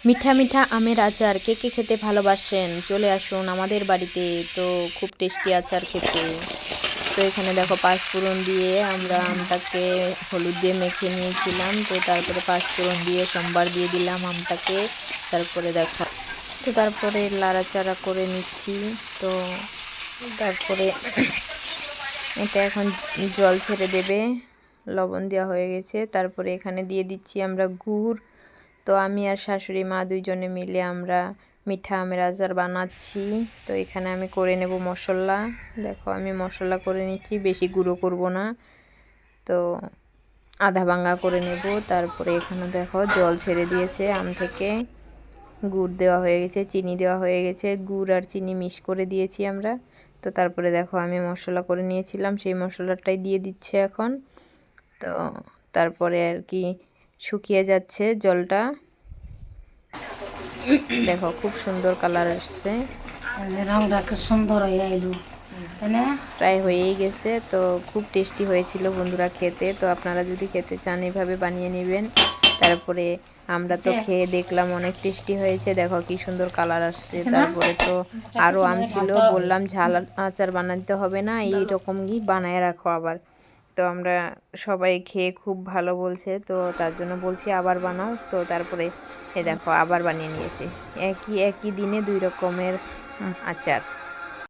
মিঠা মিঠা আমের আচার কে কে খেতে ভালোবাসেন চলে আসুন আমাদের বাড়িতে। তো খুব টেস্টি আচার খেতে। তো এখানে দেখো পাঁচফোড়ন দিয়ে আমরা আমটাকে হলুদ দিয়ে মেখে নিয়েছিলাম। তো তারপরে পাঁচফোড়ন দিয়ে সোমবার দিয়ে দিলাম আমটাকে। তারপরে দেখো, তো তারপরে লাড়াচাড়া করে নিচ্ছি। তো তারপরে এটা এখন জল ছেড়ে দেবে। লবণ দেওয়া হয়ে গেছে। তারপরে এখানে দিয়ে দিচ্ছি আমরা গুড়। তো আমি আর শাশুড়ি মা দুইজনে মিলে আমরা মিঠা আমের আচার বানাচ্ছি। তো এখানে আমি করে নেব মশলা। দেখো আমি মশলা করে নিচ্ছি, বেশি গুঁড়ো করব না। তো আধা ভাঙা করে নেব। তারপরে এখানে দেখো জল ছেড়ে দিয়েছে আম থেকে। গুড় দেওয়া হয়ে গেছে, চিনি দেওয়া হয়ে গেছে, গুড় আর চিনি মিক্স করে দিয়েছি আমরা। তো তারপরে দেখো আমি মশলা করে নিয়েছিলাম, সেই মশলাটাই দিয়ে দিচ্ছে এখন। তো তারপরে আর কি শুকিয়ে যাচ্ছে জলটা। দেখো খুব সুন্দর কালার আসছে, রংটা খুব সুন্দর হয়ে এলো, তাই না? প্রায় হয়েই গেছে। তো খুব টেস্টি হয়েছিল বন্ধুরা খেতে। তো আপনারা যদি খেতে চান এভাবে বানিয়ে নেবেন। তারপরে আমরা তো খেয়ে দেখলাম অনেক টেস্টি হয়েছে। দেখো কি সুন্দর কালার আসছে। তারপরে তো আরও আম ছিল, বললাম ঝাল আচার বানাতে হবে না, এইরকমই বানায় রাখো আবার। তো আমরা সবাই খেয়ে খুব ভালো বলছে, তো তার জন্য বলছি আবার বানাও। তো তারপরে দেখো আবার বানিয়ে নিয়েছি, একই একই দিনে দুই রকমের আচার।